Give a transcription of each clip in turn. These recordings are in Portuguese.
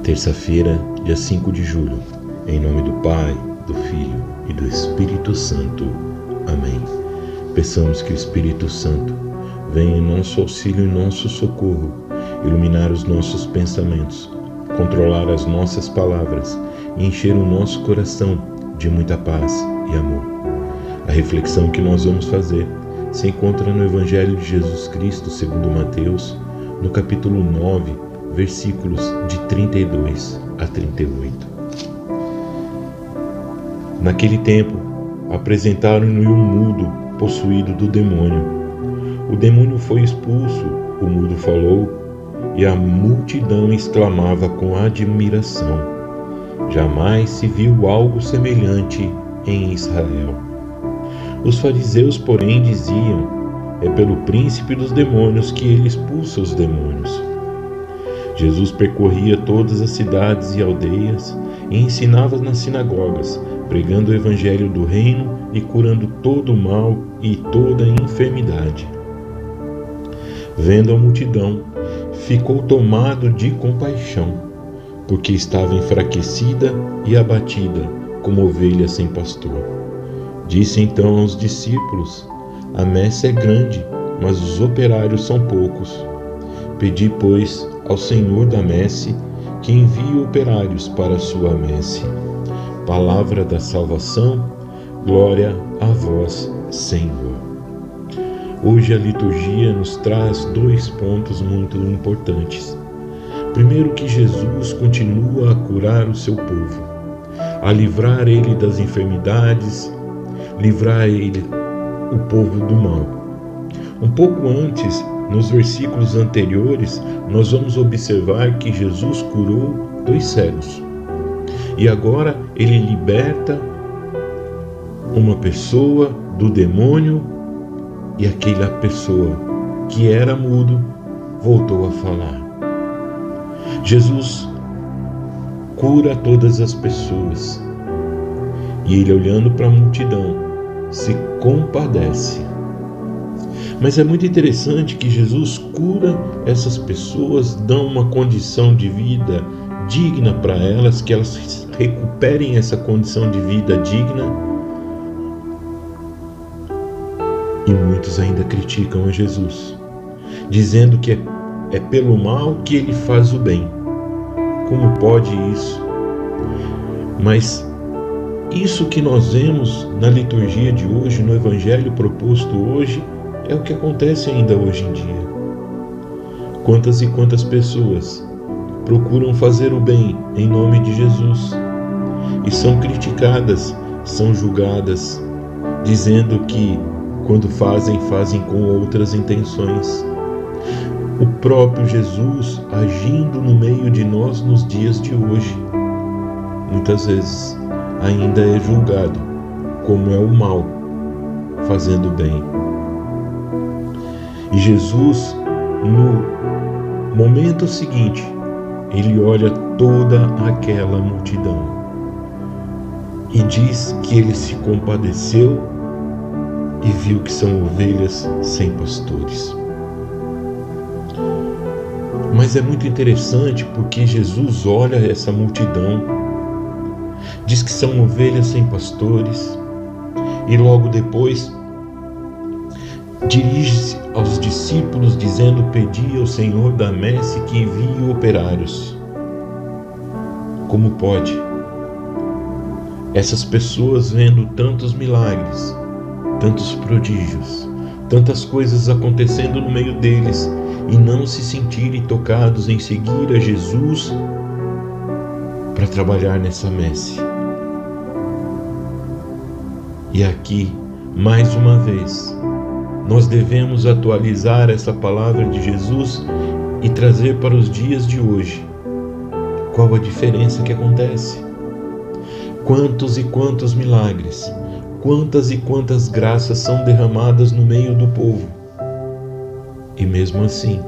Terça-feira, dia 5 de julho. Em nome do Pai, do Filho e do Espírito Santo. Amém. Peçamos que o Espírito Santo venha em nosso auxílio e nosso socorro, iluminar os nossos pensamentos, controlar as nossas palavras e encher o nosso coração de muita paz e amor. A reflexão que nós vamos fazer se encontra no Evangelho de Jesus Cristo segundo Mateus, no capítulo 9, versículos de 32 a 38. Naquele tempo, apresentaram-lhe um mudo possuído do demônio. O demônio foi expulso, o mudo falou, e a multidão exclamava com admiração: jamais se viu algo semelhante em Israel. Os fariseus, porém, diziam: é pelo príncipe dos demônios que ele expulsa os demônios. Jesus percorria todas as cidades e aldeias e ensinava nas sinagogas, pregando o evangelho do reino e curando todo o mal e toda a enfermidade. Vendo a multidão, ficou tomado de compaixão, porque estava enfraquecida e abatida, como ovelha sem pastor. Disse então aos discípulos: a messe é grande, mas os operários são poucos. Pedi, pois, ao Senhor da messe que envie operários para a sua messe. Palavra da salvação, glória a vós, Senhor. Hoje a liturgia nos traz dois pontos muito importantes. Primeiro, que Jesus continua a curar o seu povo, a livrar ele das enfermidades, livrar ele, o povo, do mal. Um pouco antes, nos versículos anteriores, nós vamos observar que Jesus curou 2 cegos. E agora ele liberta uma pessoa do demônio, e aquela pessoa que era mudo voltou a falar. Jesus cura todas as pessoas, e ele, olhando para a multidão, se compadece. Mas é muito interessante que Jesus cura essas pessoas, dá uma condição de vida digna para elas, que elas recuperem essa condição de vida digna. E muitos ainda criticam a Jesus, dizendo que é pelo mal que ele faz o bem. Como pode isso? Mas isso que nós vemos na liturgia de hoje, no evangelho proposto hoje, é o que acontece ainda hoje em dia. Quantas e quantas pessoas procuram fazer o bem em nome de Jesus e são criticadas, são julgadas, dizendo que quando fazem com outras intenções. O próprio Jesus agindo no meio de nós nos dias de hoje, muitas vezes ainda é julgado como é o mal fazendo bem. E Jesus, no momento seguinte, ele olha toda aquela multidão e diz que ele se compadeceu e viu que são ovelhas sem pastores. Mas é muito interessante porque Jesus olha essa multidão, diz que são ovelhas sem pastores, e logo depois dirige-se aos discípulos dizendo: pedi ao Senhor da messe que envie operários. Como pode? Essas pessoas, vendo tantos milagres, tantos prodígios, tantas coisas acontecendo no meio deles, e não se sentirem tocados em seguir a Jesus para trabalhar nessa messe. E aqui, mais uma vez, nós devemos atualizar essa palavra de Jesus e trazer para os dias de hoje. Qual a diferença que acontece? Quantos e quantos milagres, quantas e quantas graças são derramadas no meio do povo. E mesmo assim,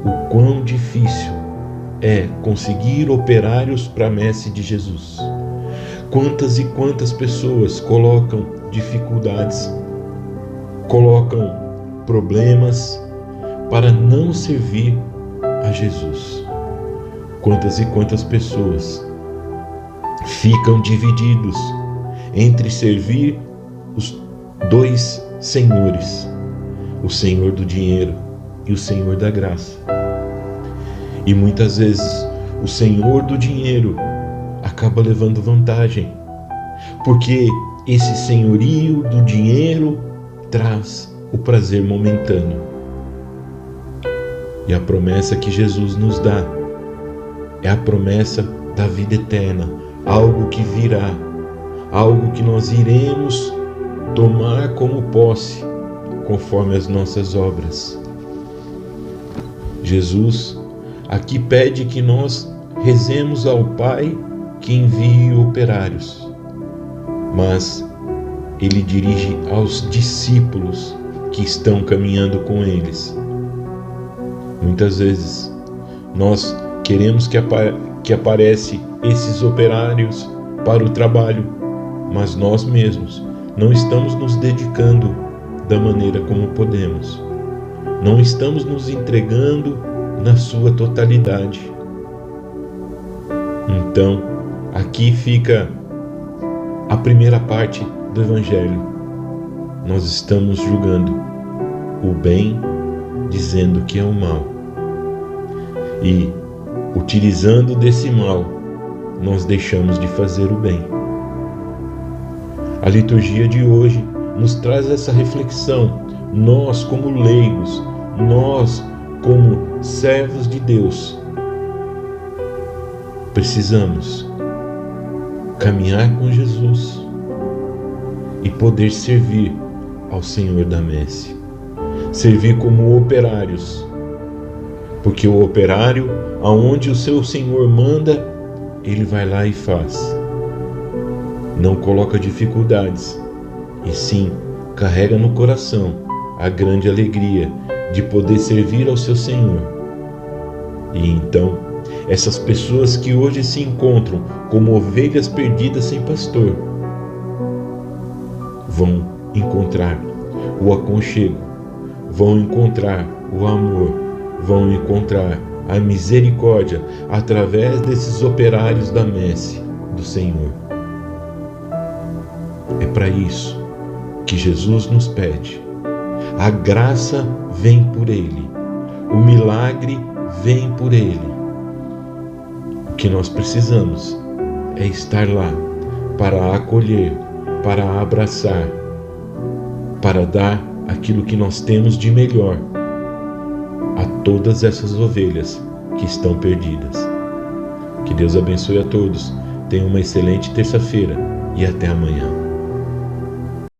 o quão difícil é conseguir operários para a messe de Jesus. Quantas e quantas pessoas colocam dificuldades, colocam problemas para não servir a Jesus. quantas e quantas pessoas ficam divididos entre servir os dois senhores, o Senhor do dinheiro e o Senhor da graça. E muitas vezes o Senhor do dinheiro acaba levando vantagem, porque esse senhorio do dinheiro traz o prazer momentâneo. E a promessa que Jesus nos dá é a promessa da vida eterna, algo que virá, algo que nós iremos tomar como posse, conforme as nossas obras. Jesus aqui pede que nós rezemos ao Pai que envie operários, mas Ele dirige aos discípulos que estão caminhando com eles. Muitas vezes nós queremos que apareçam esses operários para o trabalho, mas nós mesmos não estamos nos dedicando da maneira como podemos. Não estamos nos entregando na sua totalidade. Então, aqui fica a primeira parte do Evangelho. Nós estamos julgando o bem, dizendo que é o mal. E, utilizando desse mal, nós deixamos de fazer o bem. A liturgia de hoje nos traz essa reflexão. Nós, como leigos, nós, como servos de Deus, precisamos caminhar com Jesus e poder servir ao Senhor da messe. Servir como operários, porque o operário, aonde o seu Senhor manda, ele vai lá e faz. Não coloca dificuldades, e sim carrega no coração a grande alegria de poder servir ao seu Senhor. E então, essas pessoas que hoje se encontram como ovelhas perdidas sem pastor, vão encontrar o aconchego, vão encontrar o amor, vão encontrar a misericórdia através desses operários da messe do Senhor. É para isso que Jesus nos pede. A graça vem por Ele, o milagre vem por Ele. O que nós precisamos é estar lá para acolher, para abraçar, para dar aquilo que nós temos de melhor a todas essas ovelhas que estão perdidas. Que Deus abençoe a todos. Tenham uma excelente terça-feira e até amanhã.